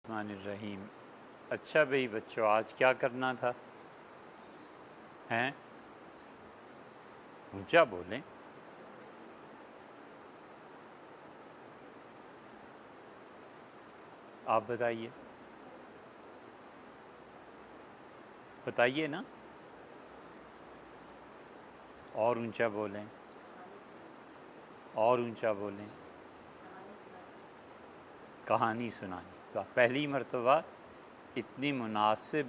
الرحمن الرحیم۔ اچھا بھئی بچوں، آج کیا کرنا تھا؟ ہیں؟ اونچا بولیں۔ آپ بتائیے نا، اور اونچا بولیں، اور اونچا بولیں۔ کہانی سنانی۔ تو آپ پہلی مرتبہ اتنی مناسب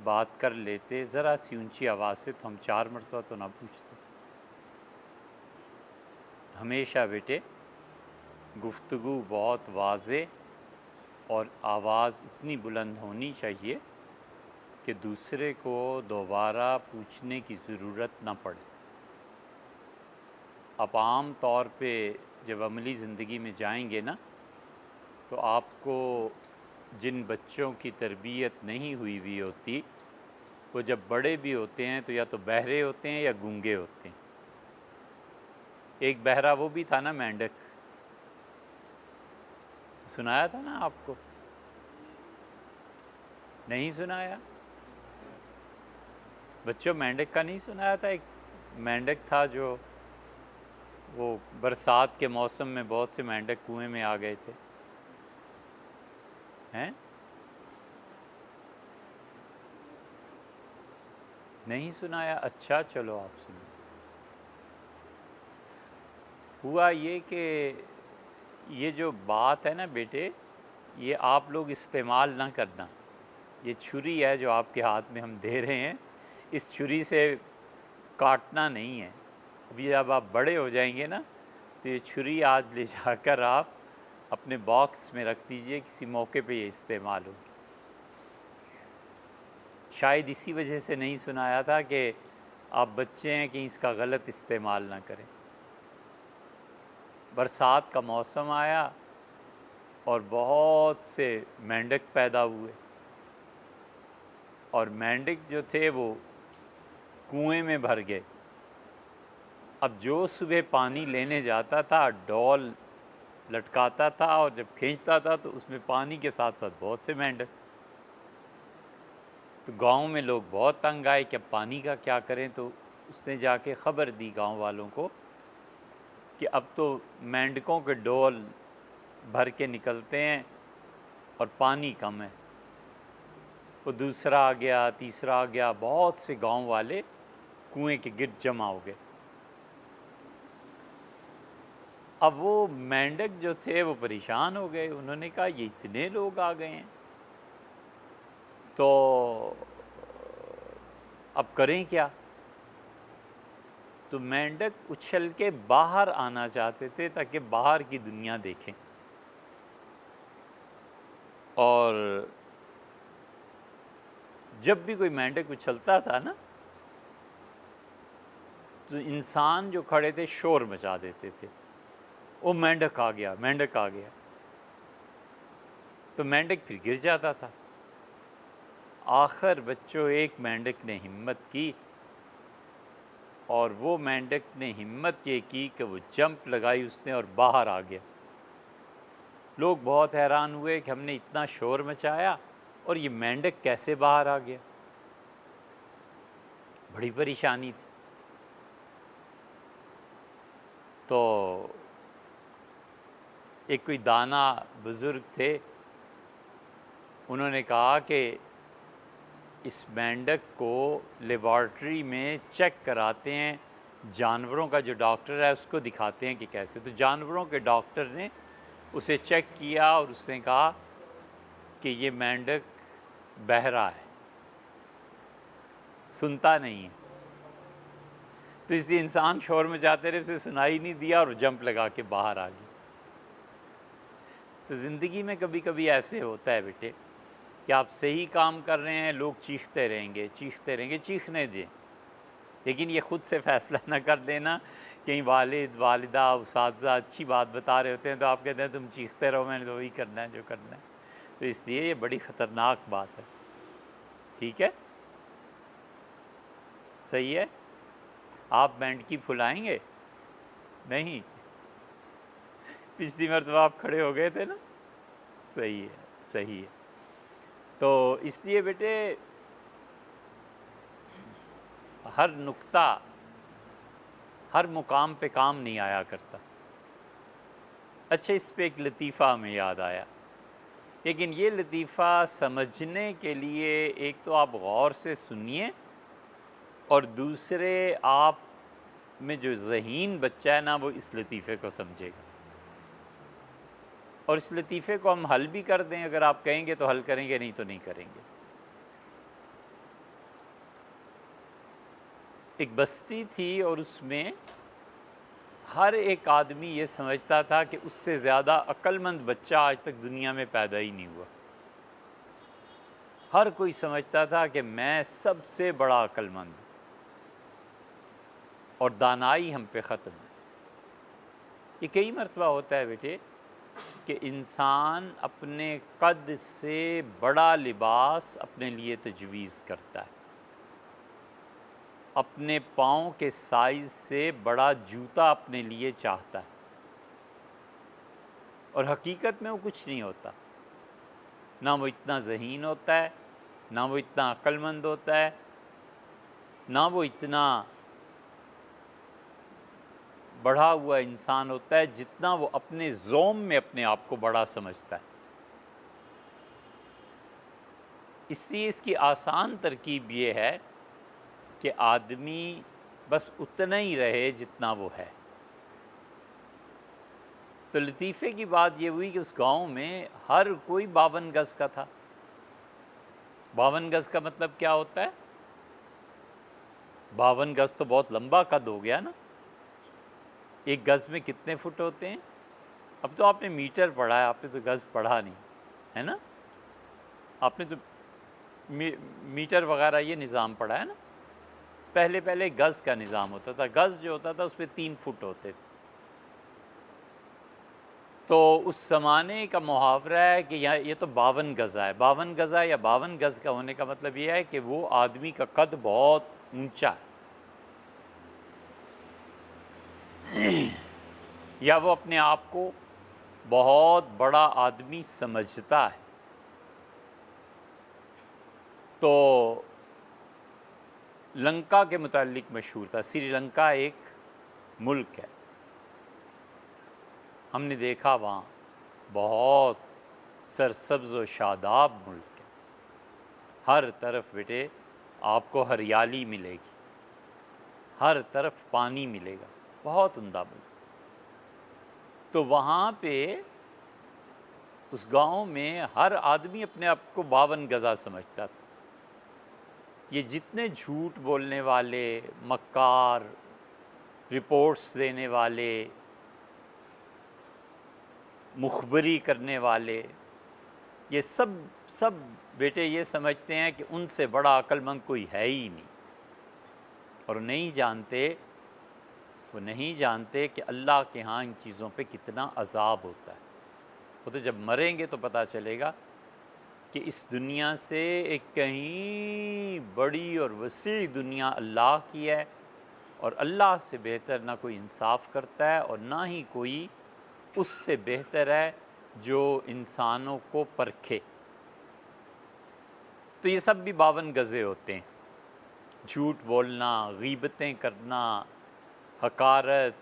بات کر لیتے، ذرا سی اونچی آواز سے، تو ہم 4 مرتبہ تو نہ پوچھتے۔ ہمیشہ بیٹے گفتگو بہت واضح اور آواز اتنی بلند ہونی چاہیے کہ دوسرے کو دوبارہ پوچھنے کی ضرورت نہ پڑے۔ آپ عام طور پہ جب عملی زندگی میں جائیں گے نا، تو آپ کو جن بچوں کی تربیت نہیں ہوئی ہوتی، وہ جب بڑے بھی ہوتے ہیں تو یا تو بہرے ہوتے ہیں یا گونگے ہوتے ہیں۔ ایک بہرا وہ بھی تھا نا، مینڈک، سنایا تھا نا آپ کو؟ نہیں سنایا؟ بچوں مینڈک کا نہیں سنایا تھا؟ ایک مینڈک تھا جو وہ برسات کے موسم میں بہت سے مینڈک کنویں میں آ گئے تھے۔ ہیں؟ نہیں سنایا؟ اچھا چلو آپ سنیں۔ ہوا یہ کہ یہ جو بات ہے نا بیٹے، یہ آپ لوگ استعمال نہ کرنا۔ یہ چھری ہے جو آپ کے ہاتھ میں ہم دے رہے ہیں، اس چھری سے کاٹنا نہیں ہے۔ ابھی جب آپ بڑے ہو جائیں گے نا، تو یہ چھری آج لے جا کر آپ اپنے باکس میں رکھ دیجئے، کسی موقع پہ یہ استعمال ہوگی۔ شاید اسی وجہ سے نہیں سنایا تھا کہ آپ بچے ہیں، کہ اس کا غلط استعمال نہ کریں۔ برسات کا موسم آیا اور بہت سے مینڈک پیدا ہوئے، اور مینڈک جو تھے وہ کنویں میں بھر گئے۔ اب جو صبح پانی لینے جاتا تھا، ڈول لٹکاتا تھا، اور جب کھینچتا تھا تو اس میں پانی کے ساتھ ساتھ بہت سے مینڈک۔ تو گاؤں میں لوگ بہت تنگ آئے کہ اب پانی کا کیا کریں، تو اس نے جا کے خبر دی گاؤں والوں کو کہ اب تو مینڈکوں کے ڈول بھر کے نکلتے ہیں اور پانی کم ہے۔ وہ دوسرا آ گیا، تیسرا آ گیا، بہت سے گاؤں والے کنویں کے گرد جمع ہو گئے۔ اب وہ مینڈک جو تھے وہ پریشان ہو گئے، انہوں نے کہا یہ اتنے لوگ آ گئے ہیں، تو اب کریں کیا؟ تو مینڈک اچھل کے باہر آنا چاہتے تھے تاکہ باہر کی دنیا دیکھیں، اور جب بھی کوئی مینڈک اچھلتا تھا نا، تو انسان جو کھڑے تھے شور مچا دیتے تھے، وہ مینڈک آ گیا، مینڈک آ گیا، تو مینڈک پھر گر جاتا تھا۔ آخر بچوں ایک مینڈک نے ہمت کی، اور وہ مینڈک نے ہمت یہ کی کہ وہ جمپ لگائی اس نے اور باہر آ گیا۔ لوگ بہت حیران ہوئے کہ ہم نے اتنا شور مچایا اور یہ مینڈک کیسے باہر آ گیا؟ بڑی پریشانی تھی۔ تو ایک کوئی دانا بزرگ تھے، انہوں نے کہا کہ اس مینڈک کو لیبارٹری میں چیک کراتے ہیں، جانوروں کا جو ڈاکٹر ہے اس کو دکھاتے ہیں کہ کیسے۔ تو جانوروں کے ڈاکٹر نے اسے چیک کیا اور اس نے کہا کہ یہ مینڈک بہرا ہے، سنتا نہیں ہے۔ تو اس لیے انسان شور مچاتے رہے، اسے سنائی نہیں دیا اور جمپ لگا کے باہر آ گیا۔ تو زندگی میں کبھی کبھی ایسے ہوتا ہے بیٹے کہ آپ صحیح کام کر رہے ہیں، لوگ چیختے رہیں گے، چیخنے دیں، لیکن یہ خود سے فیصلہ نہ کر لینا۔ کہیں والد، والدہ، اساتذہ اچھی بات بتا رہے ہوتے ہیں تو آپ کہتے ہیں تم چیختے رہو، میں نے تو وہی کرنا ہے جو کرنا ہے۔ تو اس لیے یہ بڑی خطرناک بات ہے۔ ٹھیک ہے؟ صحیح ہے؟ آپ مینڈکی پھلائیں گے؟ نہیں؟ پچھلی مرتبہ آپ کھڑے ہو گئے تھے نا، صحیح ہے، صحیح ہے. تو اس لیے بیٹے ہر نقطہ ہر مقام پہ کام نہیں آیا کرتا. اچھا، اس پہ ایک لطیفہ ہمیں یاد آیا، لیکن یہ لطیفہ سمجھنے کے لیے ایک تو آپ غور سے سنیے، اور دوسرے آپ میں جو ذہین بچہ ہے نا وہ اس لطیفے کو سمجھے گا، اور اس لطیفے کو ہم حل بھی کر دیں، اگر آپ کہیں گے تو حل کریں گے، نہیں تو نہیں کریں گے. ایک بستی تھی اور اس میں ہر ایک آدمی یہ سمجھتا تھا کہ اس سے زیادہ عقل مند بچہ آج تک دنیا میں پیدا ہی نہیں ہوا. ہر کوئی سمجھتا تھا کہ میں سب سے بڑا عقل مند ہوں اور دانائی ہم پہ ختم ہے. یہ کئی مرتبہ ہوتا ہے بیٹے کہ انسان اپنے قد سے بڑا لباس اپنے لیے تجویز کرتا ہے، اپنے پاؤں کے سائز سے بڑا جوتا اپنے لیے چاہتا ہے، اور حقیقت میں وہ کچھ نہیں ہوتا. نہ وہ اتنا ذہین ہوتا ہے، نہ وہ اتنا عقل مند ہوتا ہے، نہ وہ اتنا بڑھا ہوا انسان ہوتا ہے جتنا وہ اپنے زوم میں اپنے آپ کو بڑا سمجھتا ہے. اس لیے اس کی آسان ترکیب یہ ہے کہ آدمی بس اتنا ہی رہے جتنا وہ ہے. تو لطیفے کی بات یہ ہوئی کہ اس گاؤں میں ہر کوئی 52 گز کا تھا. 52 گز کا مطلب کیا ہوتا ہے؟ 52 گز تو بہت لمبا قد ہو گیا نا. ایک گز میں کتنے فٹ ہوتے ہیں؟ اب تو آپ نے میٹر پڑھا ہے، آپ نے تو گز پڑھا نہیں ہے نا. آپ نے تو میٹر وغیرہ یہ نظام پڑھا ہے نا. پہلے گز کا نظام ہوتا تھا. گز جو ہوتا تھا اس پہ 3 فٹ ہوتے تھے. تو اس زمانے کا محاورہ ہے کہ یہ تو 52 گز ہے. 52 گز یا 52 گز کا ہونے کا مطلب یہ ہے کہ وہ آدمی کا قد بہت اونچا ہے، یا وہ اپنے آپ کو بہت بڑا آدمی سمجھتا ہے. تو لنکا کے متعلق مشہور تھا. سری لنکا ایک ملک ہے، ہم نے دیکھا وہاں بہت سرسبز و شاداب ملک ہے. ہر طرف بیٹے آپ کو ہریالی ملے گی، ہر طرف پانی ملے گا، بہت عمدہ ملک. تو وہاں پہ اس گاؤں میں ہر آدمی اپنے آپ کو 52 گزا سمجھتا تھا. یہ جتنے جھوٹ بولنے والے، مکار، رپورٹس دینے والے، مخبری کرنے والے، یہ سب بیٹے یہ سمجھتے ہیں کہ ان سے بڑا عقل مند کوئی ہے ہی نہیں. اور وہ نہیں جانتے کہ اللہ کے ہاں ان چیزوں پہ کتنا عذاب ہوتا ہے. وہ تو جب مریں گے تو پتہ چلے گا کہ اس دنیا سے ایک کہیں بڑی اور وسیع دنیا اللہ کی ہے، اور اللہ سے بہتر نہ کوئی انصاف کرتا ہے، اور نہ ہی کوئی اس سے بہتر ہے جو انسانوں کو پرکھے. تو یہ سب بھی 52 گزے ہوتے ہیں. جھوٹ بولنا، غیبتیں کرنا، حقارت،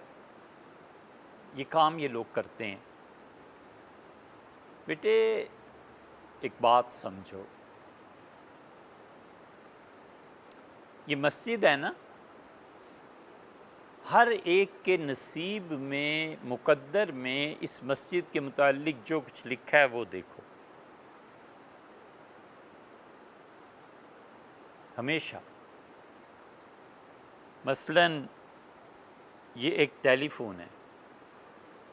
یہ کام یہ لوگ کرتے ہیں. بیٹے ایک بات سمجھو، یہ مسجد ہے نا، ہر ایک کے نصیب میں، مقدر میں اس مسجد کے متعلق جو کچھ لکھا ہے وہ دیکھو. ہمیشہ مثلاً یہ ایک ٹیلی فون ہے،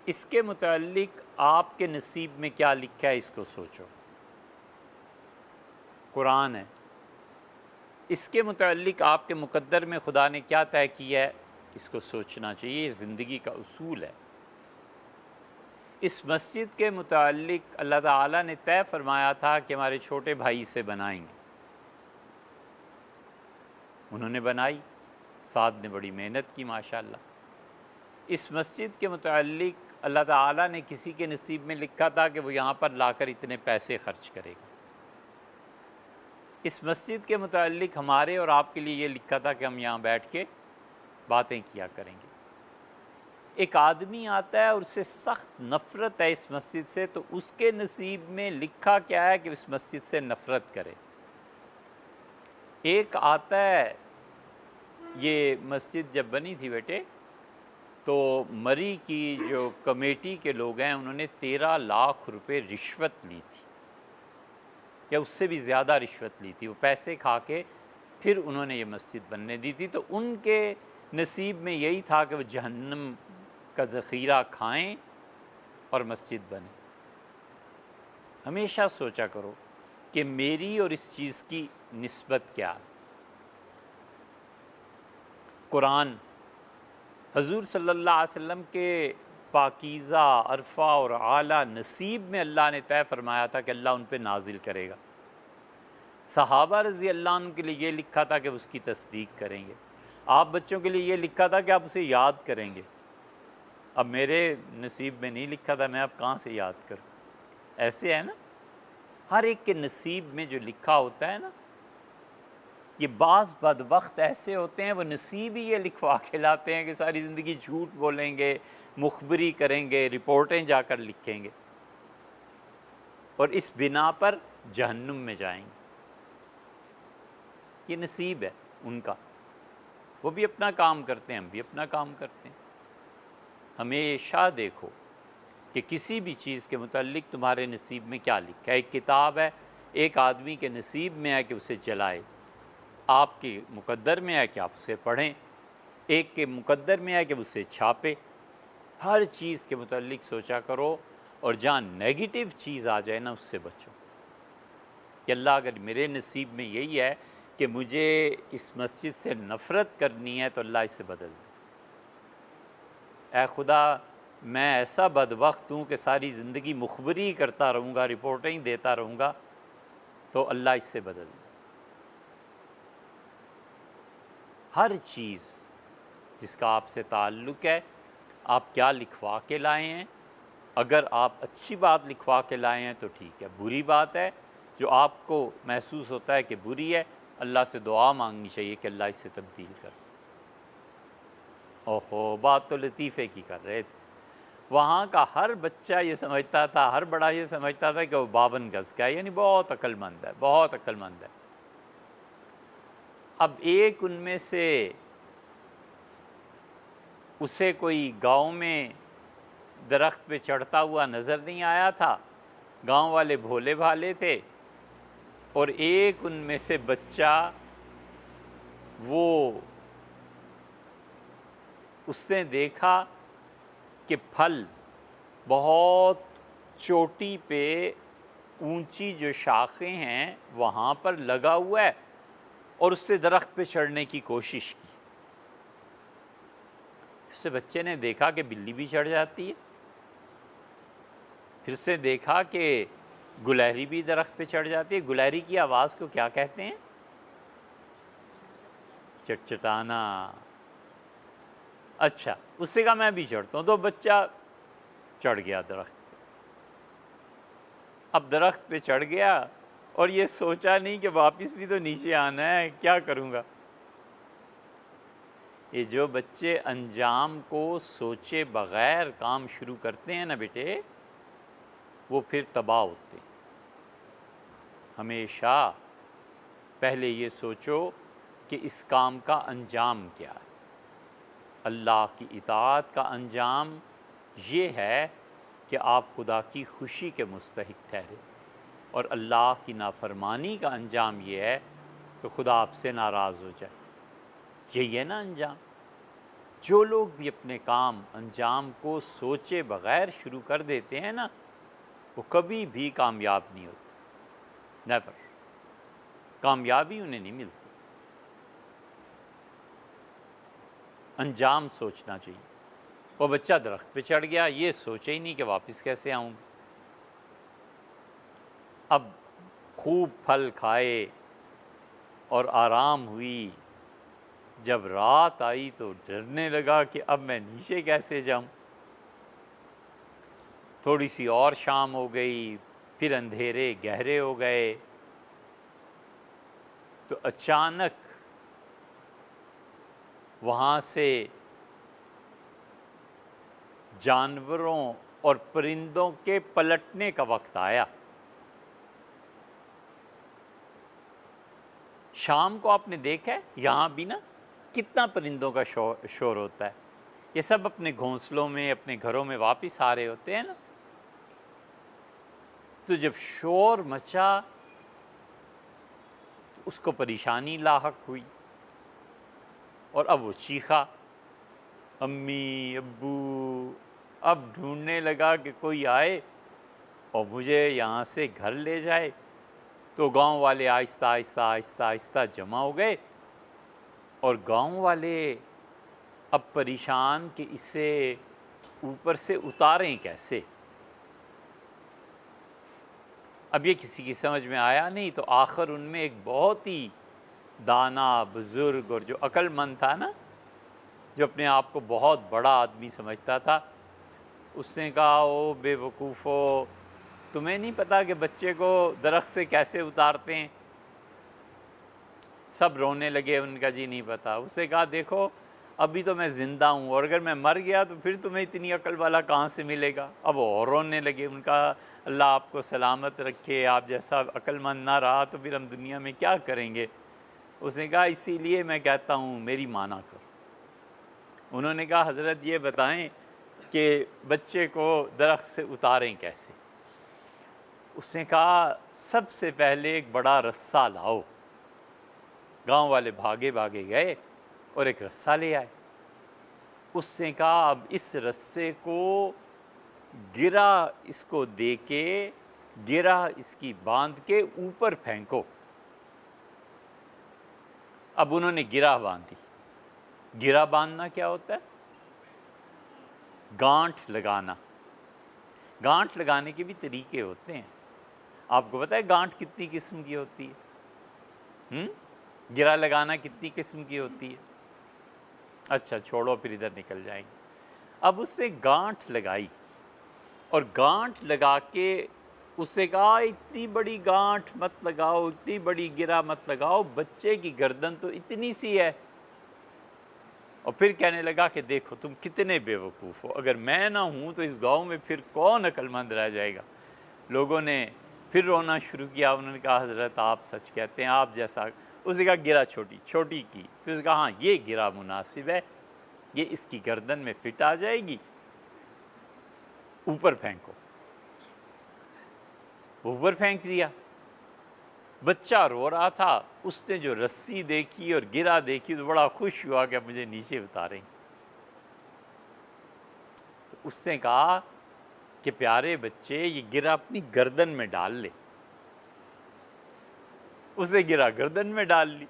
اس کے متعلق آپ کے نصیب میں کیا لکھا ہے اس کو سوچو. قرآن ہے، اس کے متعلق آپ کے مقدر میں خدا نے کیا طے کیا ہے اس کو سوچنا چاہیے. یہ زندگی کا اصول ہے. اس مسجد کے متعلق اللہ تعالیٰ نے طے فرمایا تھا کہ ہمارے چھوٹے بھائی سے بنائیں گے. انہوں نے بنائی، سعد نے بڑی محنت کی ماشاءاللہ. اس مسجد کے متعلق اللہ تعالیٰ نے کسی کے نصیب میں لکھا تھا کہ وہ یہاں پر لا کر اتنے پیسے خرچ کرے گا۔ اس مسجد کے متعلق ہمارے اور آپ کے لیے یہ لکھا تھا کہ ہم یہاں بیٹھ کے باتیں کیا کریں گے۔ ایک آدمی آتا ہے اور اسے سخت نفرت ہے اس مسجد سے، تو اس کے نصیب میں لکھا کیا ہے کہ اس مسجد سے نفرت کرے۔ ایک آتا ہے، یہ مسجد جب بنی تھی بیٹے تو مری کی جو کمیٹی کے لوگ ہیں انہوں نے 13 لاکھ روپے رشوت لی تھی، یا اس سے بھی زیادہ رشوت لی تھی۔ وہ پیسے کھا کے پھر انہوں نے یہ مسجد بننے دی تھی، تو ان کے نصیب میں یہی تھا کہ وہ جہنم کا ذخیرہ کھائیں اور مسجد بنے۔ ہمیشہ سوچا کرو کہ میری اور اس چیز کی نسبت کیا ہے۔ قرآن حضور صلی اللہ علیہ وسلم کے پاکیزہ، عرفہ اور اعلیٰ نصیب میں اللہ نے طے فرمایا تھا کہ اللہ ان پہ نازل کرے گا۔ صحابہ رضی اللہ عنہ کے لیے یہ لکھا تھا کہ اس کی تصدیق کریں گے۔ آپ بچوں کے لیے یہ لکھا تھا کہ آپ اسے یاد کریں گے۔ اب میرے نصیب میں نہیں لکھا تھا، میں اب کہاں سے یاد کروں؟ ایسے ہے نا، ہر ایک کے نصیب میں جو لکھا ہوتا ہے نا، یہ بعض بدبخت ایسے ہوتے ہیں وہ نصیب ہی یہ لکھوا کے لاتے ہیں کہ ساری زندگی جھوٹ بولیں گے، مخبری کریں گے، رپورٹیں جا کر لکھیں گے، اور اس بنا پر جہنم میں جائیں گے۔ یہ نصیب ہے ان کا، وہ بھی اپنا کام کرتے ہیں، ہم بھی اپنا کام کرتے ہیں۔ ہمیشہ دیکھو کہ کسی بھی چیز کے متعلق تمہارے نصیب میں کیا لکھا ہے۔ ایک کتاب ہے، ایک آدمی کے نصیب میں ہے کہ اسے جلائے، آپ کے مقدر میں ہے کہ آپ اسے پڑھیں، ایک کے مقدر میں ہے کہ اسے چھاپے۔ ہر چیز کے متعلق سوچا کرو، اور جہاں نیگیٹو چیز آ جائے نا اس سے بچو کہ اللہ اگر میرے نصیب میں یہی ہے کہ مجھے اس مسجد سے نفرت کرنی ہے تو اللہ اسے بدل دے۔ اے خدا، میں ایسا بدبخت ہوں کہ ساری زندگی مخبری کرتا رہوں گا، رپورٹیں دیتا رہوں گا، تو اللہ اس سے بدل دے۔ ہر چیز جس کا آپ سے تعلق ہے، آپ کیا لکھوا کے لائے ہیں۔ اگر آپ اچھی بات لکھوا کے لائے ہیں تو ٹھیک ہے، بری بات ہے جو آپ کو محسوس ہوتا ہے کہ بری ہے، اللہ سے دعا مانگنی چاہیے کہ اللہ اس سے تبدیل کر۔ اوہو، بات تو لطیفے کی کر رہے تھے۔ وہاں کا ہر بچہ یہ سمجھتا تھا، ہر بڑا یہ سمجھتا تھا کہ وہ 52 گز کا ہے، یعنی بہت عقل مند ہے، بہت عقل مند ہے۔ اب ایک ان میں سے اسے کوئی گاؤں میں درخت پہ چڑھتا ہوا نظر نہیں آیا تھا، گاؤں والے بھولے بھالے تھے، اور ایک ان میں سے بچہ وہ اس نے دیکھا کہ پھل بہت چوٹی پہ اونچی جو شاخیں ہیں وہاں پر لگا ہوا ہے، اور اس سے درخت پہ چڑھنے کی کوشش کی۔ اس سے بچے نے دیکھا کہ بلی بھی چڑھ جاتی ہے، پھر اس نے دیکھا کہ گلہری بھی درخت پہ چڑھ جاتی ہے۔ گلہری کی آواز کو کیا کہتے ہیں؟ چٹچٹانا۔ اچھا، اس سے کہا میں بھی چڑھتا ہوں، تو بچہ چڑھ گیا درخت پہ۔ اب درخت پہ چڑھ گیا اور یہ سوچا نہیں کہ واپس بھی تو نیچے آنا ہے، کیا کروں گا۔ یہ جو بچے انجام کو سوچے بغیر کام شروع کرتے ہیں نا بیٹے، وہ پھر تباہ ہوتے ہیں۔ ہمیشہ پہلے یہ سوچو کہ اس کام کا انجام کیا ہے۔ اللہ کی اطاعت کا انجام یہ ہے کہ آپ خدا کی خوشی کے مستحق ٹھہرے، اور اللہ کی نافرمانی کا انجام یہ ہے کہ خدا آپ سے ناراض ہو جائے۔ یہی ہے نا انجام۔ جو لوگ بھی اپنے کام انجام کو سوچے بغیر شروع کر دیتے ہیں نا، وہ کبھی بھی کامیاب نہیں ہوتے، نیور، کامیابی انہیں نہیں ملتی۔ انجام سوچنا چاہیے۔ وہ بچہ درخت پہ چڑھ گیا، یہ سوچے ہی نہیں کہ واپس کیسے آؤں۔ اب خوب پھل کھائے اور آرام ہوئی، جب رات آئی تو ڈرنے لگا کہ اب میں نیچے کیسے جاؤں۔ تھوڑی سی اور شام ہو گئی، پھر اندھیرے گہرے ہو گئے، تو اچانک وہاں سے جانوروں اور پرندوں کے پلٹنے کا وقت آیا۔ شام کو آپ نے دیکھا ہے یہاں بھی نا کتنا پرندوں کا شور ہوتا ہے، یہ سب اپنے گھونسلوں میں اپنے گھروں میں واپس آ رہے ہوتے ہیں نا۔ تو جب شور مچا تو اس کو پریشانی لاحق ہوئی، اور اب وہ چیخا، امی ابو، اب ڈھونڈنے لگا کہ کوئی آئے اور مجھے یہاں سے گھر لے جائے۔ تو گاؤں والے آہستہ آہستہ آہستہ آہستہ جمع ہو گئے، اور گاؤں والے اب پریشان کہ اسے اوپر سے اتاریں کیسے۔ اب یہ کسی کی سمجھ میں آیا نہیں، تو آخر ان میں ایک بہت ہی دانا بزرگ اور جو عقل مند تھا نا، جو اپنے آپ کو بہت بڑا آدمی سمجھتا تھا، اس نے کہا او بے وقوفو، تمہیں نہیں پتا کہ بچے کو درخت سے کیسے اتارتے ہیں؟ سب رونے لگے، ان کا جی نہیں پتا۔ اس نے کہا دیکھو ابھی تو میں زندہ ہوں، اور اگر میں مر گیا تو پھر تمہیں اتنی عقل والا کہاں سے ملے گا؟ اب وہ اور رونے لگے، ان کا اللہ آپ کو سلامت رکھے، آپ جیسا عقل مند نہ رہا تو پھر ہم دنیا میں کیا کریں گے؟ اس نے کہا اسی لیے میں کہتا ہوں میری مانا کرو۔ انہوں نے کہا حضرت یہ بتائیں کہ بچے کو درخت سے اتاریں کیسے؟ اس نے کہا سب سے پہلے ایک بڑا رسہ لاؤ۔ گاؤں والے بھاگے بھاگے گئے اور ایک رسہ لے آئے۔ اس نے کہا اب اس رسے کو گرا اس کو دے کے، گرا اس کی باندھ کے اوپر پھینکو۔ اب انہوں نے گرا باندھی۔ گرا باندھنا کیا ہوتا ہے؟ گانٹھ لگانا۔ گانٹھ لگانے کے بھی طریقے ہوتے ہیں۔ آپ کو پتہ ہے گانٹھ کتنی قسم کی ہوتی ہے؟ گرا لگانا کتنی قسم کی ہوتی ہے؟ اچھا چھوڑو، پھر ادھر نکل جائیں گے۔ اب اس سے گانٹھ لگائی، اور گانٹھ لگا کے اس سے کہا اتنی بڑی گانٹھ مت لگاؤ، اتنی بڑی گرا مت لگاؤ، بچے کی گردن تو اتنی سی ہے۔ اور پھر کہنے لگا کہ دیکھو تم کتنے بے وقوف ہو، اگر میں نہ ہوں تو اس گاؤں میں پھر کون عقل مند رہ جائے گا؟ لوگوں نے پھر رونا شروع کیا۔ انہوں نے کہا حضرت آپ سچ کہتے ہیں، آپ جیسا۔ اس نے کہا گرا چھوٹی چھوٹی کی، پھر اس نے کہا ہاں یہ گرا مناسب ہے، یہ اس کی گردن میں فٹ آ جائے گی، اوپر پھینکو۔ اوپر پھینک دیا۔ بچہ رو رہا تھا، اس نے جو رسی دیکھی اور گرا دیکھی تو بڑا خوش ہوا کہ اب مجھے نیچے اتاریں۔ تو اس نے کہا کہ پیارے بچے یہ گرا اپنی گردن میں ڈال لے۔ اس نے گرا گردن میں ڈال لی۔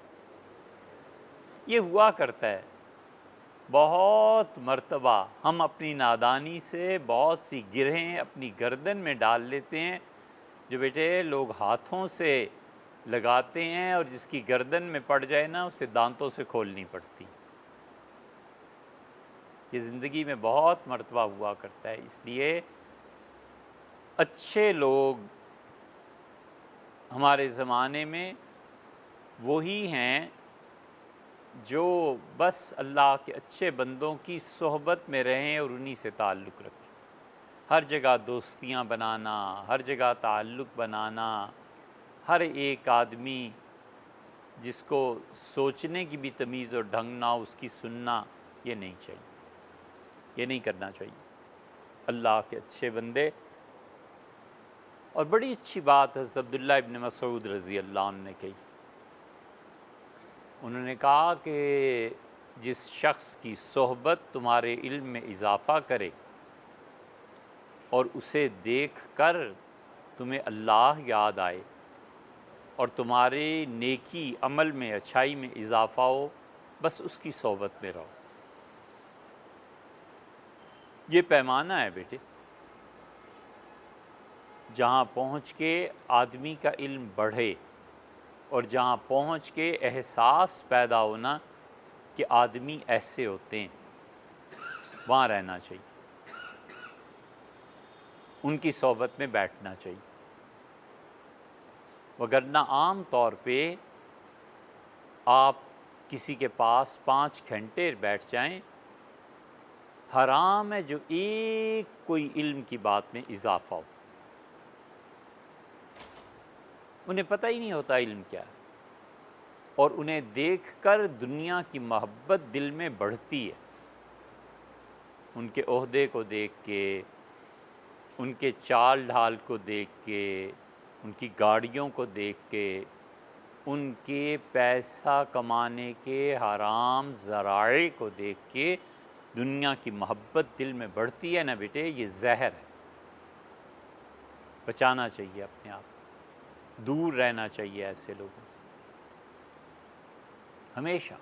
یہ ہوا کرتا ہے بہت مرتبہ، ہم اپنی نادانی سے بہت سی گرہیں اپنی گردن میں ڈال لیتے ہیں، جو بیٹے لوگ ہاتھوں سے لگاتے ہیں، اور جس کی گردن میں پڑ جائے نا اسے دانتوں سے کھولنی پڑتی۔ یہ زندگی میں بہت مرتبہ ہوا کرتا ہے۔ اس لیے اچھے لوگ ہمارے زمانے میں وہی ہیں جو بس اللہ کے اچھے بندوں کی صحبت میں رہیں اور انہی سے تعلق رکھیں۔ ہر جگہ دوستیاں بنانا، ہر جگہ تعلق بنانا، ہر ایک آدمی جس کو سوچنے کی بھی تمیز اور ڈھنگ نہ ہو اس کی سننا، یہ نہیں چاہیے، یہ نہیں کرنا چاہیے۔ اللہ کے اچھے بندے، اور بڑی اچھی بات حضرت عبداللہ ابن مسعود رضی اللہ عنہ نے کہی۔ انہوں نے کہا کہ جس شخص کی صحبت تمہارے علم میں اضافہ کرے اور اسے دیکھ کر تمہیں اللہ یاد آئے اور تمہارے نیکی عمل میں اچھائی میں اضافہ ہو، بس اس کی صحبت میں رہو۔ یہ پیمانہ ہے بیٹے، جہاں پہنچ کے آدمی کا علم بڑھے اور جہاں پہنچ کے احساس پیدا ہونا کہ آدمی ایسے ہوتے ہیں، وہاں رہنا چاہیے۔ ان کی صحبت میں بیٹھنا چاہیے، وگرنہ عام طور پہ آپ کسی کے پاس 5 گھنٹے بیٹھ جائیں، حرام ہے جو ایک کوئی علم کی بات میں اضافہ ہو، انہیں پتہ ہی نہیں ہوتا علم کیا ہے، اور انہیں دیکھ کر دنیا کی محبت دل میں بڑھتی ہے، ان کے عہدے کو دیکھ کے، ان کے چال ڈھال کو دیکھ کے، ان کی گاڑیوں کو دیکھ کے، ان کے پیسہ کمانے کے حرام ذرائع کو دیکھ کے دنیا کی محبت دل میں بڑھتی ہے نا بیٹے، یہ زہر ہے، بچانا چاہیے اپنے آپ، دور رہنا چاہیے ایسے لوگوں سے ہمیشہ،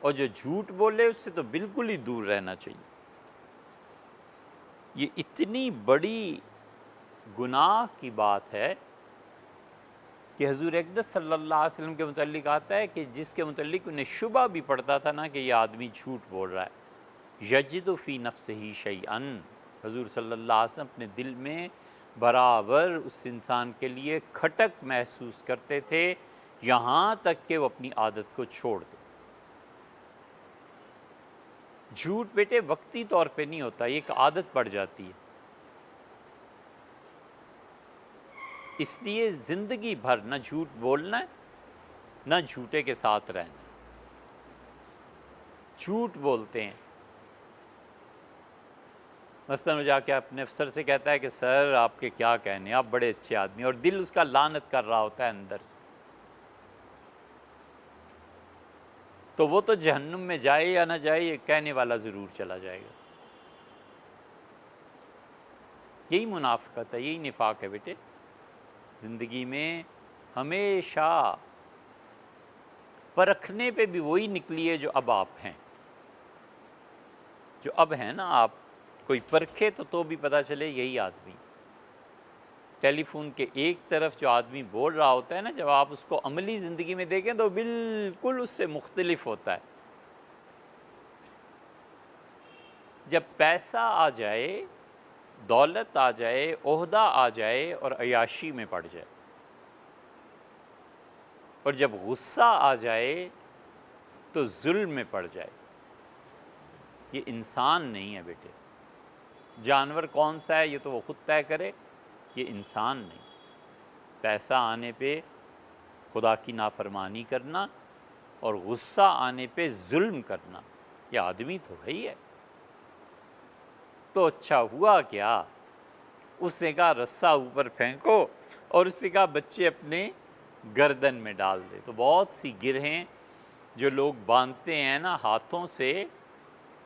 اور جو جھوٹ بولے اس سے تو بالکل ہی دور رہنا چاہیے۔ یہ اتنی بڑی گناہ کی بات ہے کہ حضور اقدس صلی اللہ علیہ وسلم کے متعلق آتا ہے کہ جس کے متعلق انہیں شبہ بھی پڑتا تھا نا کہ یہ آدمی جھوٹ بول رہا ہے، یجد فی نفسہ شیئا، حضور صلی اللہ علیہ وسلم اپنے دل میں برابر اس انسان کے لیے کھٹک محسوس کرتے تھے، یہاں تک کہ وہ اپنی عادت کو چھوڑ دے۔ جھوٹ بیٹے وقتی طور پہ نہیں ہوتا، یہ ایک عادت پڑ جاتی ہے، اس لیے زندگی بھر نہ جھوٹ بولنا ہے نہ جھوٹے کے ساتھ رہنا ہے۔ جھوٹ بولتے ہیں، مثلاً وہ جا کے اپنے افسر سے کہتا ہے کہ سر آپ کے کیا کہنے، آپ بڑے اچھے آدمی، اور دل اس کا لعنت کر رہا ہوتا ہے اندر سے، تو وہ تو جہنم میں جائے یا نہ جائے، یہ کہنے والا ضرور چلا جائے گا۔ یہی منافقت ہے، یہی نفاق ہے بیٹے، زندگی میں ہمیشہ پرکھنے پہ بھی وہی نکلی ہے جو اب آپ ہیں، جو اب ہیں نا آپ، کوئی پرکھے تو بھی پتہ چلے یہی آدمی۔ ٹیلی فون کے ایک طرف جو آدمی بول رہا ہوتا ہے نا، جب آپ اس کو عملی زندگی میں دیکھیں تو بالکل اس سے مختلف ہوتا ہے۔ جب پیسہ آ جائے، دولت آ جائے، عہدہ آ جائے اور عیاشی میں پڑ جائے، اور جب غصہ آ جائے تو ظلم میں پڑ جائے، یہ انسان نہیں ہے بیٹے۔ جانور کون سا ہے یہ تو وہ خود طے کرے، یہ انسان نہیں۔ پیسہ آنے پہ خدا کی نافرمانی کرنا اور غصہ آنے پہ ظلم کرنا، یہ آدمی تو ہی ہے۔ تو اچھا ہوا کیا، اس نے کہا رسہ اوپر پھینکو، اور اس نے کہا بچے اپنے گردن میں ڈال دے۔ تو بہت سی گرہیں جو لوگ باندھتے ہیں نا ہاتھوں سے،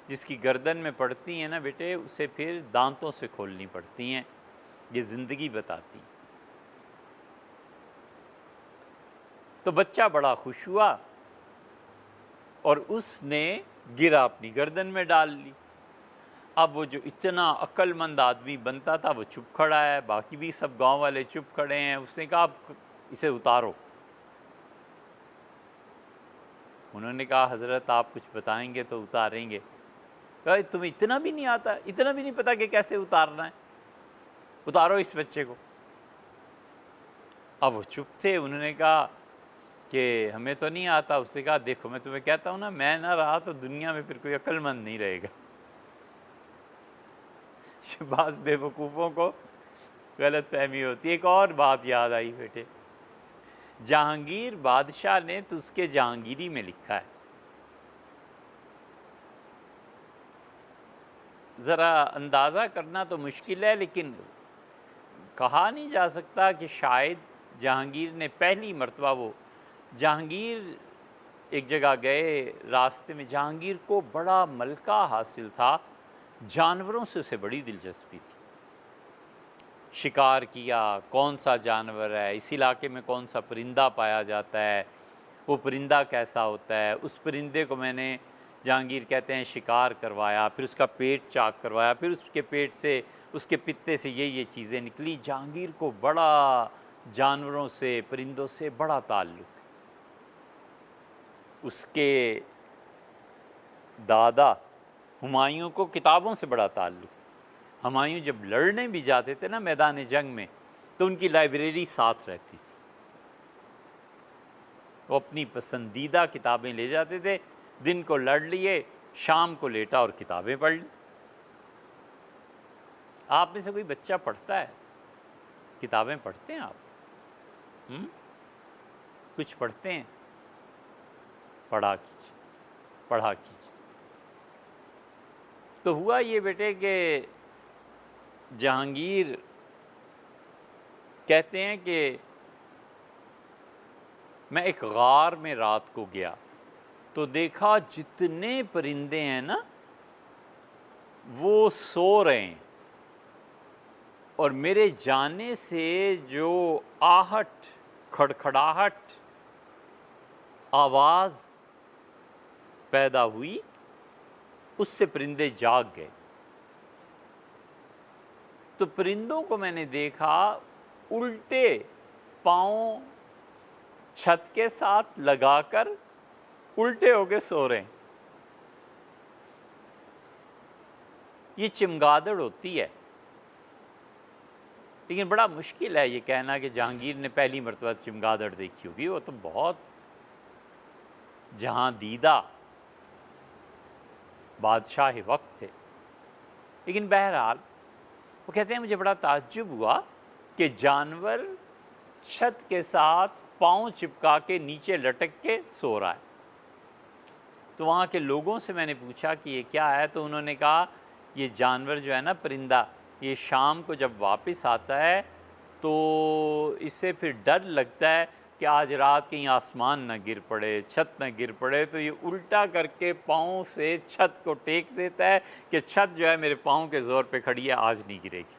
جس کی گردن میں پڑتی ہیں نا بیٹے، اسے پھر دانتوں سے کھولنی پڑتی ہیں، یہ زندگی بتاتی۔ تو بچہ بڑا خوش ہوا اور اس نے گرہ اپنی گردن میں ڈال لی۔ اب وہ جو اتنا عقل مند آدمی بنتا تھا وہ چپ کھڑا ہے، باقی بھی سب گاؤں والے چپ کھڑے ہیں۔ اس نے کہا اب اسے اتارو۔ انہوں نے کہا حضرت آپ کچھ بتائیں گے تو اتاریں گے۔ کہا تمہیں اتنا بھی نہیں آتا، اتنا بھی نہیں پتا کہ کیسے اتارنا ہے، اتارو اس بچے کو۔ اب وہ چپ تھے، انہوں نے کہا کہ ہمیں تو نہیں آتا۔ اس نے کہا دیکھو میں تمہیں کہتا ہوں نا، میں نہ رہا تو دنیا میں پھر کوئی عقل مند نہیں رہے گا۔ بعض بے وقوفوں کو غلط فہمی ہوتی ہے۔ ایک اور بات یاد آئی بیٹے، جہانگیر بادشاہ نے تو اس کے جہانگیری میں لکھا ہے، ذرا اندازہ کرنا تو مشکل ہے، لیکن کہا نہیں جا سکتا کہ شاید جہانگیر نے پہلی مرتبہ، وہ جہانگیر ایک جگہ گئے، راستے میں جہانگیر کو بڑا ملکہ حاصل تھا، جانوروں سے اسے بڑی دلچسپی تھی۔ شکار کیا، کون سا جانور ہے اس علاقے میں، کون سا پرندہ پایا جاتا ہے، وہ پرندہ کیسا ہوتا ہے، اس پرندے کو میں نے، جہانگیر کہتے ہیں، شکار کروایا، پھر اس کا پیٹ چاک کروایا، پھر اس کے پیٹ سے، اس کے پتے سے یہ چیزیں نکلی۔ جہانگیر کو بڑا جانوروں سے، پرندوں سے بڑا تعلق۔ اس کے دادا ہمایوں کو کتابوں سے بڑا تعلق، ہمایوں جب لڑنے بھی جاتے تھے نا میدان جنگ میں تو ان کی لائبریری ساتھ رہتی تھی، وہ اپنی پسندیدہ کتابیں لے جاتے تھے، دن کو لڑ لیے، شام کو لیٹا اور کتابیں پڑھ لی۔ آپ میں سے کوئی بچہ پڑھتا ہے؟ کتابیں پڑھتے ہیں آپ؟ کچھ پڑھتے ہیں؟ پڑھا کیجیے۔ تو ہوا یہ بیٹے کہ جہانگیر کہتے ہیں کہ میں ایک غار میں رات کو گیا تو دیکھا جتنے پرندے ہیں نا وہ سو رہے ہیں، اور میرے جانے سے جو آہٹ، کھڑکھڑاہٹ، آواز پیدا ہوئی اس سے پرندے جاگ گئے۔ تو پرندوں کو میں نے دیکھا الٹے پاؤں چھت کے ساتھ لگا کر الٹے ہو کے سو رہے ہیں۔ یہ چمگادڑ ہوتی ہے، لیکن بڑا مشکل ہے یہ کہنا کہ جہانگیر نے پہلی مرتبہ چمگادڑ دیکھی ہوگی، وہ تو بہت جہاں دیدہ بادشاہ وقت تھے۔ لیکن بہرحال وہ کہتے ہیں مجھے بڑا تعجب ہوا کہ جانور چھت کے ساتھ پاؤں چپکا کے نیچے لٹک کے سو رہا ہے۔ تو وہاں کے لوگوں سے میں نے پوچھا کہ یہ کیا ہے، تو انہوں نے کہا یہ جانور جو ہے نا پرندہ، یہ شام کو جب واپس آتا ہے تو اسے پھر ڈر لگتا ہے کہ آج رات کہیں آسمان نہ گر پڑے، چھت نہ گر پڑے، تو یہ الٹا کر کے پاؤں سے چھت کو ٹیک دیتا ہے کہ چھت جو ہے میرے پاؤں کے زور پہ کھڑی ہے، آج نہیں گرے گی۔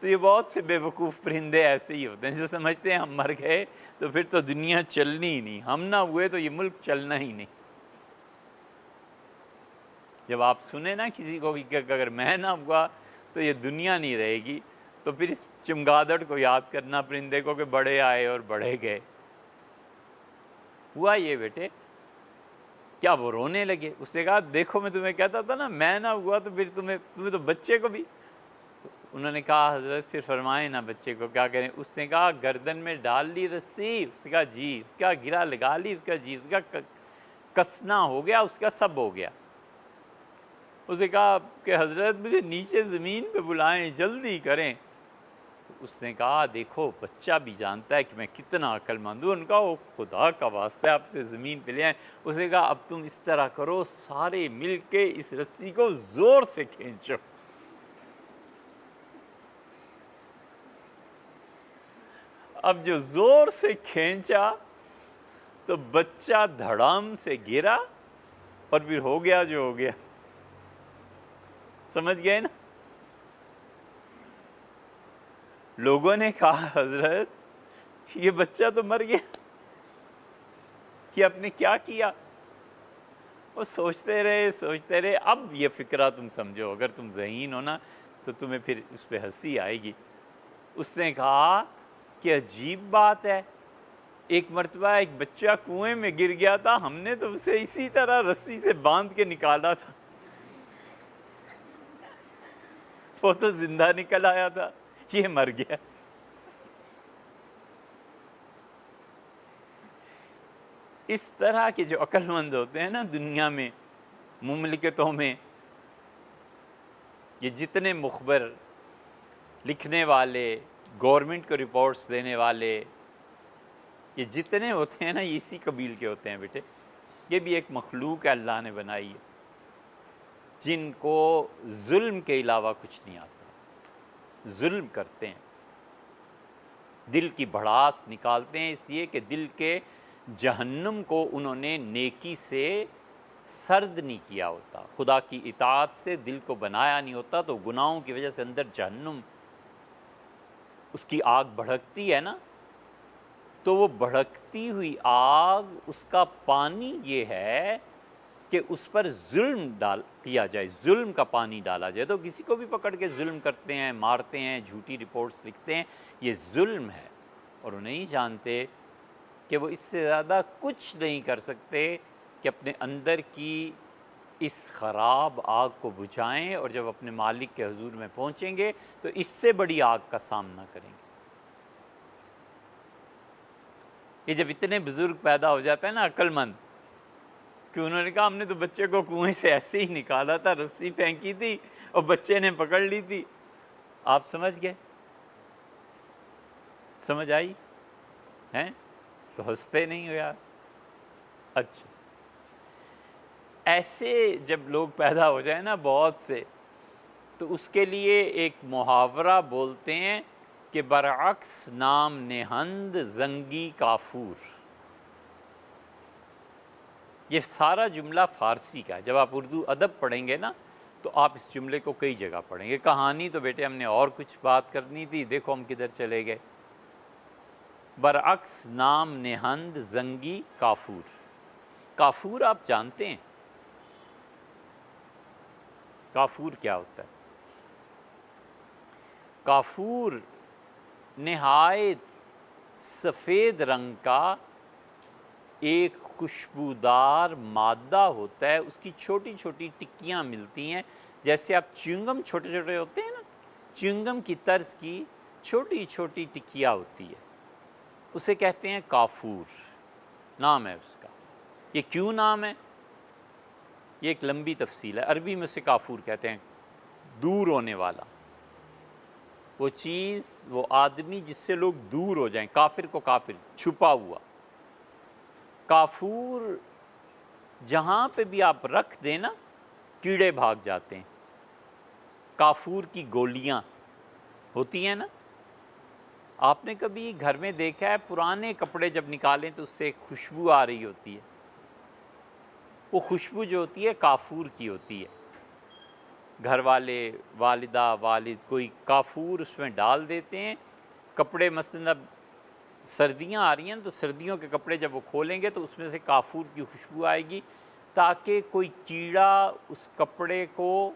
تو یہ بہت سے بے وقوف پرندے ایسے ہی ہوتے ہیں جو سمجھتے ہیں ہم مر گئے تو پھر تو دنیا چلنی ہی نہیں، ہم نہ ہوئے تو یہ ملک چلنا ہی نہیں۔ جب آپ سنیں نا کسی کو کہ اگر میں نہ ہوا تو یہ دنیا نہیں رہے گی، تو پھر اس چمگادڑ کو یاد کرنا، پرندے کو، کہ بڑے آئے اور بڑے گئے۔ ہوا یہ بیٹے، کیا وہ رونے لگے؟ اس نے کہا دیکھو میں تمہیں کہتا تھا نا میں نہ ہوا تو پھر تمہیں تو بچے کو بھی۔ تو انہوں نے کہا حضرت پھر فرمائیں نا بچے کو کیا کریں؟ اس نے کہا گردن میں ڈال لی رسی، اس نے کہا جی، اس کا گرا لگا لی، اس کا جی، اس کا کسنا ہو گیا، اس کا سب ہو گیا۔ اس نے کہا کہ حضرت مجھے نیچے زمین پہ بلائیں، جلدی کریں۔ تو اس نے کہا دیکھو بچہ بھی جانتا ہے کہ میں کتنا عقل مند ہوں۔ ان کا وہ خدا کا واسطہ آپ سے زمین پہ لے آئیں۔ اس نے کہا اب تم اس طرح کرو، سارے مل کے اس رسی کو زور سے کھینچو۔ اب جو زور سے کھینچا تو بچہ دھڑام سے گرا اور پھر ہو گیا جو ہو گیا۔ سمجھ گئے نا؟ لوگوں نے کہا حضرت یہ بچہ تو مر گیا، یہ آپ نے کیا کیا؟ وہ سوچتے رہے۔ اب یہ فکرہ تم سمجھو، اگر تم ذہین ہو نا تو تمہیں پھر اس پہ ہنسی آئے گی۔ اس نے کہا کہ عجیب بات ہے، ایک مرتبہ ایک بچہ کنویں میں گر گیا تھا، ہم نے تو اسے اسی طرح رسی سے باندھ کے نکالا تھا، وہ تو زندہ نکل آیا تھا، یہ مر گیا۔ اس طرح کے جو عقل مند ہوتے ہیں نا دنیا میں، مملکتوں میں، یہ جتنے مخبر، لکھنے والے، گورنمنٹ کو رپورٹس دینے والے، یہ جتنے ہوتے ہیں نا یہ اسی قبیل کے ہوتے ہیں بیٹے۔ یہ بھی ایک مخلوق ہے اللہ نے بنائی ہے، جن کو ظلم کے علاوہ کچھ نہیں آتا، ظلم کرتے ہیں، دل کی بھڑاس نکالتے ہیں، اس لیے کہ دل کے جہنم کو انہوں نے نیکی سے سرد نہیں کیا ہوتا، خدا کی اطاعت سے دل کو بنایا نہیں ہوتا، تو گناہوں کی وجہ سے اندر جہنم، اس کی آگ بھڑکتی ہے نا، تو وہ بھڑکتی ہوئی آگ، اس کا پانی یہ ہے کہ اس پر ظلم کیا جائے، ظلم کا پانی ڈالا جائے۔ تو کسی کو بھی پکڑ کے ظلم کرتے ہیں، مارتے ہیں، جھوٹی رپورٹس لکھتے ہیں، یہ ظلم ہے، اور وہ نہیں جانتے کہ وہ اس سے زیادہ کچھ نہیں کر سکتے کہ اپنے اندر کی اس خراب آگ کو بجھائیں اور جب اپنے مالک کے حضور میں پہنچیں گے تو اس سے بڑی آگ کا سامنا کریں گے۔ یہ جب اتنے بزرگ پیدا ہو جاتا ہے نا عقل مند، کہ انہوں نے کہا ہم نے تو بچے کو کنویں سے ایسے ہی نکالا تھا، رسی پھینکی تھی اور بچے نے پکڑ لی تھی، آپ سمجھ گئے؟ سمجھ آئی ہیں؟ تو ہنستے نہیں ہو یار؟ اچھا، ایسے جب لوگ پیدا ہو جائیں نا بہت سے، تو اس کے لیے ایک محاورہ بولتے ہیں کہ برعکس نام نہند زنگی کافور۔ یہ سارا جملہ فارسی کا ہے، جب آپ اردو ادب پڑھیں گے نا تو آپ اس جملے کو کئی جگہ پڑھیں گے۔ کہانی تو بیٹے ہم نے اور کچھ بات کرنی تھی، دیکھو ہم کدھر چلے گئے۔ برعکس نام نہند زنگی کافور۔ کافور آپ جانتے ہیں کافور کیا ہوتا ہے؟ کافور نہایت سفید رنگ کا ایک خوشبودار مادہ ہوتا ہے، اس کی چھوٹی چھوٹی ٹکیاں ملتی ہیں، جیسے آپ چیونگم چھوٹے چھوٹے ہوتے ہیں نا، چیونگم کی طرز کی چھوٹی چھوٹی ٹکیاں ہوتی ہے، اسے کہتے ہیں کافور، نام ہے اس کا۔ یہ کیوں نام ہے؟ یہ ایک لمبی تفصیل ہے، عربی میں اسے کافور کہتے ہیں، دور ہونے والا، وہ چیز، وہ آدمی جس سے لوگ دور ہو جائیں، کافر کو کافر، چھپا ہوا۔ کافور جہاں پہ بھی آپ رکھ دیں نا کیڑے بھاگ جاتے ہیں۔ کافور کی گولیاں ہوتی ہیں نا، آپ نے کبھی گھر میں دیکھا ہے پرانے کپڑے جب نکالیں تو اس سے ایک خوشبو آ رہی ہوتی ہے، وہ خوشبو جو ہوتی ہے کافور کی ہوتی ہے۔ گھر والے، والدہ، والد کوئی کافور اس میں ڈال دیتے ہیں، کپڑے مثلاً اب سردیاں آ رہی ہیں تو سردیوں کے کپڑے جب وہ کھولیں گے تو اس میں سے کافور کی خوشبو آئے گی، تاکہ کوئی کیڑا اس کپڑے کو،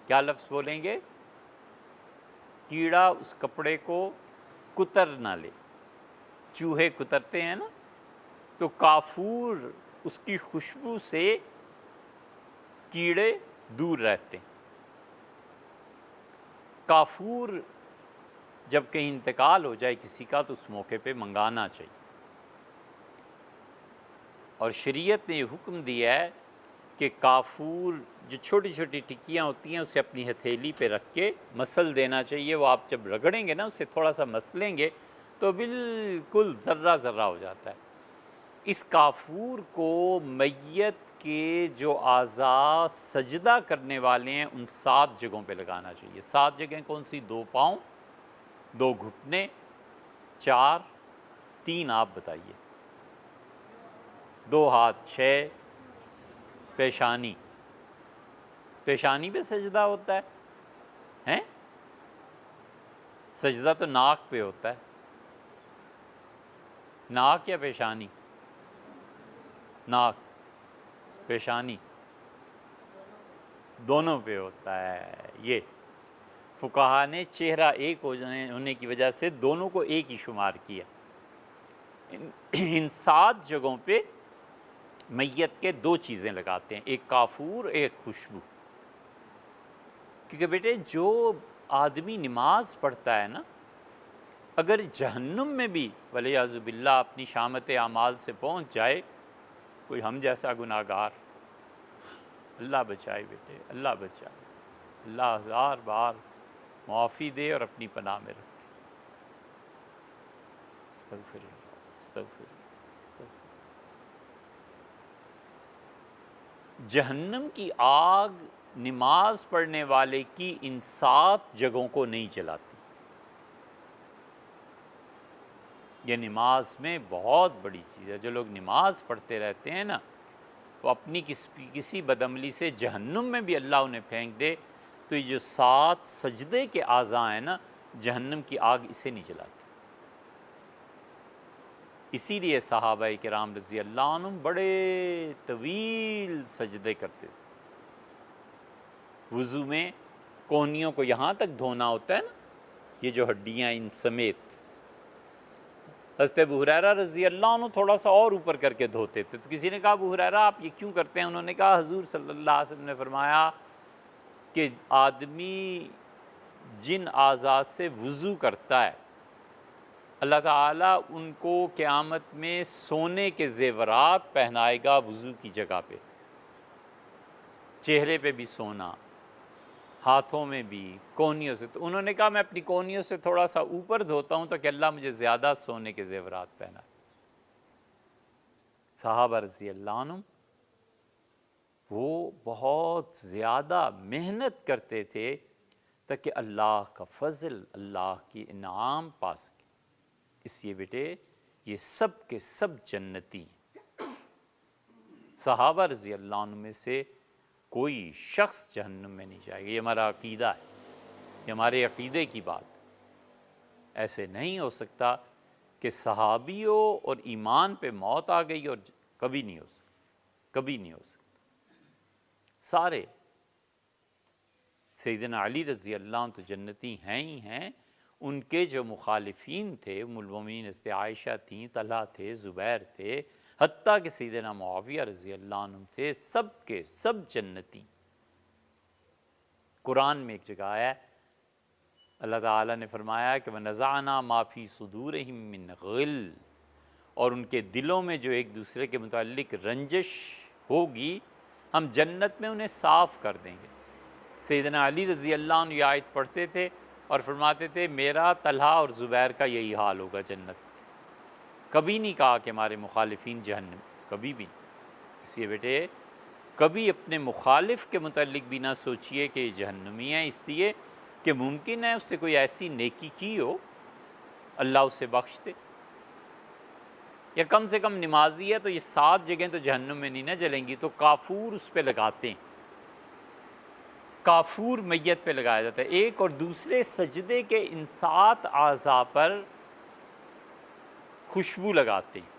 کیا لفظ بولیں گے، کیڑا اس کپڑے کو کتر نہ لے۔ چوہے کترتے ہیں نا، تو کافور اس کی خوشبو سے کیڑے دور رہتے ہیں۔ کافور جب کہیں انتقال ہو جائے کسی کا تو اس موقع پہ منگانا چاہیے، اور شریعت نے یہ حکم دیا ہے کہ کافور جو چھوٹی چھوٹی ٹکیاں ہوتی ہیں اسے اپنی ہتھیلی پہ رکھ کے مسل دینا چاہیے۔ وہ آپ جب رگڑیں گے نا، اسے تھوڑا سا مسلیں گے تو بالکل ذرہ ذرہ ہو جاتا ہے۔ اس کافور کو میت کے جو اعضاء سجدہ کرنے والے ہیں ان 7 جگہوں پہ لگانا چاہیے۔ 7 جگہیں کون سی؟ 2 پاؤں، 2 گھٹنے، 4، 3 آپ بتائیے، 2 ہاتھ، 6، پیشانی۔ پیشانی پہ سجدہ ہوتا ہے ہیں؟ سجدہ تو ناک پہ ہوتا ہے، ناک یا پیشانی؟ ناک، پیشانی، دونوں پہ ہوتا ہے۔ یہ فقہا نے چہرہ ایک ہونے کی وجہ سے دونوں کو ایک ہی شمار کیا۔ ان 7 جگہوں پہ میت کے 2 چیزیں لگاتے ہیں، ایک کافور، ایک خوشبو۔ کیونکہ بیٹے جو آدمی نماز پڑھتا ہے نا، اگر جہنم میں بھی ولیعذ باللہ اپنی شامت اعمال سے پہنچ جائے، کوئی ہم جیسا گناہگار، اللہ بچائے بیٹے، اللہ بچائے، اللہ 1000 بار معافی دے اور اپنی پناہ میں رکھے۔ استغفر اللہ، استغفر اللہ، استغفر اللہ۔ جہنم کی آگ نماز پڑھنے والے کی ان 7 جگہوں کو نہیں جلاتی۔ یہ نماز میں بہت بڑی چیز ہے۔ جو لوگ نماز پڑھتے رہتے ہیں نا، وہ اپنی کسی بدعملی سے جہنم میں بھی اللہ انہیں پھینک دے تو یہ جو 7 سجدے کے اعضاء ہیں نا، جہنم کی آگ اسے نہیں جلاتی۔ اسی لیے صحابہ کرام رضی اللہ عنہم بڑے طویل سجدے کرتے تھے۔ وضو میں کونیوں کو یہاں تک دھونا ہوتا ہے نا، یہ جو ہڈیاں ان سمیت، حضرت ابو ہریرہ رضی اللہ عنہ تھوڑا سا اور اوپر کر کے دھوتے تھے، تو کسی نے کہا ابو ہریرہ آپ یہ کیوں کرتے ہیں؟ انہوں نے کہا حضور صلی اللہ علیہ وسلم نے فرمایا کہ آدمی جن اعضاء سے وضو کرتا ہے اللہ تعالیٰ ان کو قیامت میں سونے کے زیورات پہنائے گا وضو کی جگہ پہ، چہرے پہ بھی سونا، ہاتھوں میں بھی، کونیوں سے۔ تو انہوں نے کہا میں اپنی کونیوں سے تھوڑا سا اوپر دھوتا ہوں تاکہ اللہ مجھے زیادہ سونے کے زیورات پہنائے۔ صحابہ رضی اللہ عنہ وہ بہت زیادہ محنت کرتے تھے تاکہ اللہ کا فضل، اللہ کی انعام پا سکے۔ اس لیے بیٹے یہ سب کے سب جنتی ہیں۔ صحابہ رضی اللہ عنہ میں سے کوئی شخص جہنم میں نہیں جائے گا، یہ ہمارا عقیدہ ہے، یہ ہمارے عقیدے کی بات ہے۔ ایسے نہیں ہو سکتا کہ صحابیوں اور ایمان پہ موت آ گئی اور کبھی نہیں ہو سکتا، کبھی نہیں ہو سکتا۔ سارے سیدنا علی رضی اللہ عنہ تو جنتی ہیں ہی ہیں، ان کے جو مخالفین تھے، ام المومنین حضرت عائشہ تھیں، طلحہ تھے، زبیر تھے، حتیٰ کہ سیدنا معاویہ رضی اللہ عنہ تھے، سب کے سب جنتی۔ قرآن میں ایک جگہ ہے اللہ تعالیٰ نے فرمایا کہ وَنَزَعْنَا مَا فِي صُدُورِهِم مِّنْ غِلٍّ، اور ان کے دلوں میں جو ایک دوسرے کے متعلق رنجش ہوگی ہم جنت میں انہیں صاف کر دیں گے۔ سیدنا علی رضی اللہ عنہ یہ آیت پڑھتے تھے اور فرماتے تھے میرا، طلحہ اور زبیر کا یہی حال ہوگا جنت۔ کبھی نہیں کہا کہ ہمارے مخالفین جہنم، کبھی بھی نہیں۔ اس لیے بیٹے کبھی اپنے مخالف کے متعلق بھی نہ سوچئے کہ یہ جہنمی ہیں، اس لیے کہ ممکن ہے اس سے کوئی ایسی نیکی کی ہو اللہ اسے بخش دے، یا کم سے کم نمازی ہے تو یہ 7 جگہیں تو جہنم میں نہیں نہ جلیں گی، تو کافور اس پہ لگاتے ہیں، کافور میت پہ لگایا جاتا ہے ایک، اور دوسرے سجدے کے ان 7 اعضاء پر خوشبو لگاتے ہیں۔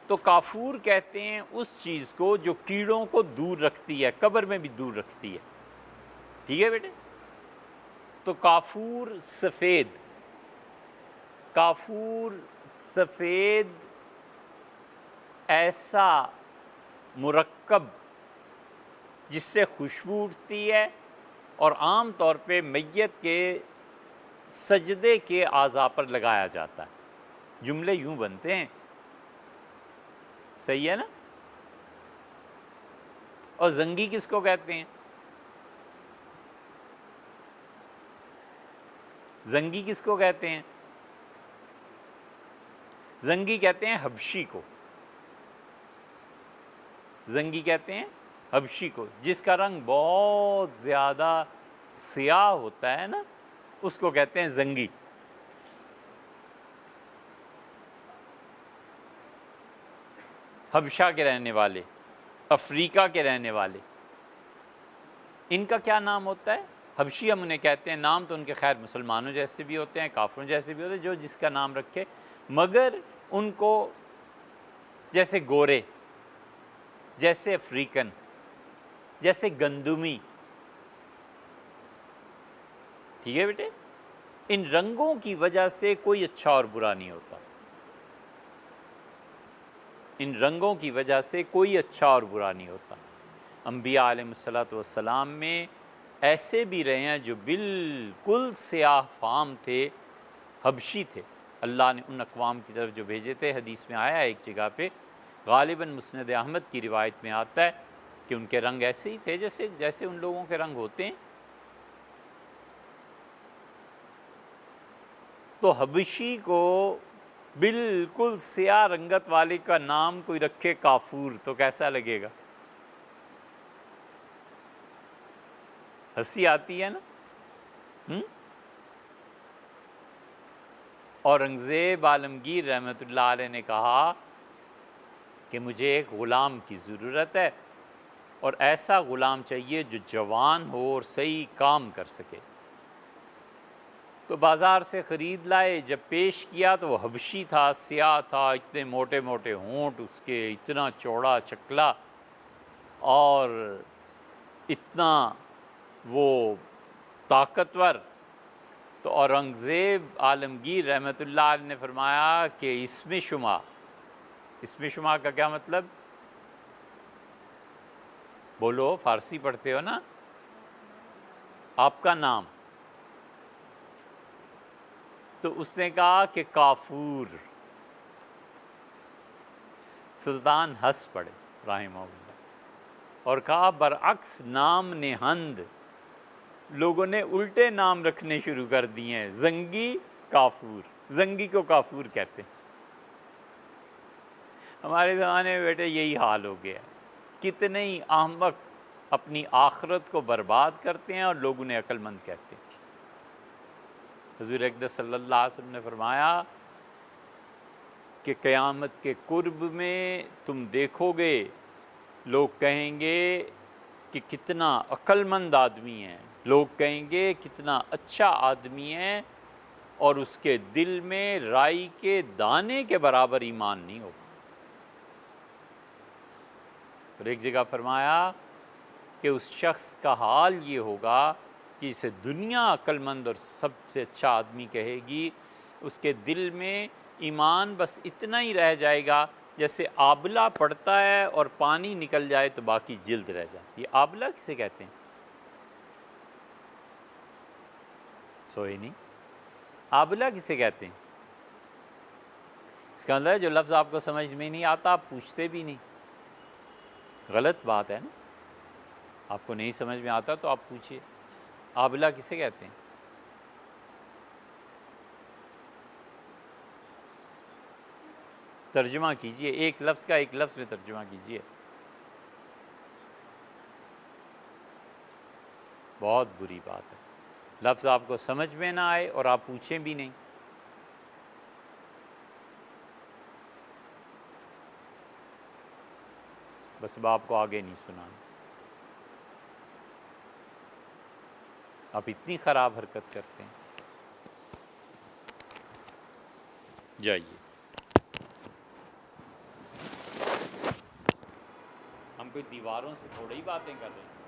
تو کافور کہتے ہیں اس چیز کو جو کیڑوں کو دور رکھتی ہے، قبر میں بھی دور رکھتی ہے، ٹھیک ہے بیٹے؟ تو کافور سفید، کافور سفید ایسا مرکب جس سے خوشبو اٹھتی ہے، اور عام طور پہ میت کے سجدے کے اعضاء پر لگایا جاتا ہے۔ جملے یوں بنتے ہیں، صحیح ہے نا؟ اور زنگی کس کو کہتے ہیں؟ زنگی کس کو کہتے ہیں؟ زنگی کہتے ہیں حبشی کو، زنگی کہتے ہیں حبشی کو، جس کا رنگ بہت زیادہ سیاہ ہوتا ہے نا، اس کو کہتے ہیں زنگی۔ حبشہ کے رہنے والے، افریقہ کے رہنے والے، ان کا کیا نام ہوتا ہے؟ حبشی ہم انہیں کہتے ہیں۔ نام تو ان کے خیر مسلمانوں جیسے بھی ہوتے ہیں، کافروں جیسے بھی ہوتے ہیں، جو جس کا نام رکھے، مگر ان کو جیسے گورے، جیسے افریقن، جیسے گندمی، ٹھیک ہے بیٹے؟ ان رنگوں کی وجہ سے کوئی اچھا اور برا نہیں ہوتا، ان رنگوں کی وجہ سے کوئی اچھا اور برا نہیں ہوتا۔ انبیاء علیہ الصلوۃ والسلام میں ایسے بھی رہے ہیں جو بالکل سیاہ فام تھے، حبشی تھے، اللہ نے ان اقوام کی طرف جو بھیجے تھے۔ حدیث میں آیا ہے ایک جگہ پہ، غالباً مسند احمد کی روایت میں آتا ہے کہ ان کے رنگ ایسے ہی تھے جیسے ان لوگوں کے رنگ ہوتے ہیں۔ تو حبشی کو بالکل سیاہ رنگت والے کا نام کوئی رکھے کافور تو کیسا لگے گا؟ ہنسی آتی ہے نا؟ اورنگزیب عالمگیر رحمۃ اللہ علیہ نے کہا کہ مجھے ایک غلام کی ضرورت ہے، اور ایسا غلام چاہیے جو جوان ہو اور صحیح کام کر سکے۔ تو بازار سے خرید لائے، جب پیش کیا تو وہ حبشی تھا، سیاہ تھا، اتنے موٹے موٹے ہونٹ اس کے، اتنا چوڑا چکلا، اور اتنا وہ طاقتور، تو اورنگزیب عالمگیر رحمۃ اللہ علیہ نے فرمایا کہ اسم شما کا کیا مطلب؟ بولو، فارسی پڑھتے ہو نا، آپ کا نام. تو اس نے کہا کہ کافور. سلطان ہنس پڑے رحمہ اللہ اور کہا برعکس نام نہند لوگوں نے الٹے نام رکھنے شروع کر دیے ہیں. زنگی کافور، زنگی کو کافور کہتے ہیں. ہمارے زمانے میں بیٹے یہی حال ہو گیا. کتنے ہی احمق اپنی آخرت کو برباد کرتے ہیں اور لوگ انہیں عقل مند کہتے ہیں. حضور اقدس صلی اللہ علیہ وسلم نے فرمایا کہ قیامت کے قرب میں تم دیکھو گے لوگ کہیں گے کہ کتنا عقل مند آدمی ہے، لوگ کہیں گے کتنا اچھا آدمی ہے، اور اس کے دل میں رائی کے دانے کے برابر ایمان نہیں ہوگا. اور ایک جگہ فرمایا کہ اس شخص کا حال یہ ہوگا کہ اسے دنیا عقل مند اور سب سے اچھا آدمی کہے گی، اس کے دل میں ایمان بس اتنا ہی رہ جائے گا جیسے آبلہ پڑتا ہے اور پانی نکل جائے تو باقی جلد رہ جاتی ہے. آبلہ کسے کہتے ہیں؟ سوئے نہیں. آبلہ کسے کہتے ہیں؟ اس کا مطلب ہے جو لفظ آپ کو سمجھ میں نہیں آتا آپ پوچھتے بھی نہیں. غلط بات ہے نا. آپ کو نہیں سمجھ میں آتا تو آپ پوچھئے. آبلہ کسے کہتے ہیں؟ ترجمہ کیجئے، ایک لفظ کا ایک لفظ میں ترجمہ کیجئے. بہت بری بات ہے. لفظ آپ کو سمجھ میں نہ آئے اور آپ پوچھیں بھی نہیں. بس اب آپ کو آگے نہیں سنانا. آپ اتنی خراب حرکت کرتے ہیں. جائیے. ہم کوئی دیواروں سے تھوڑی ہی باتیں کر رہے ہیں.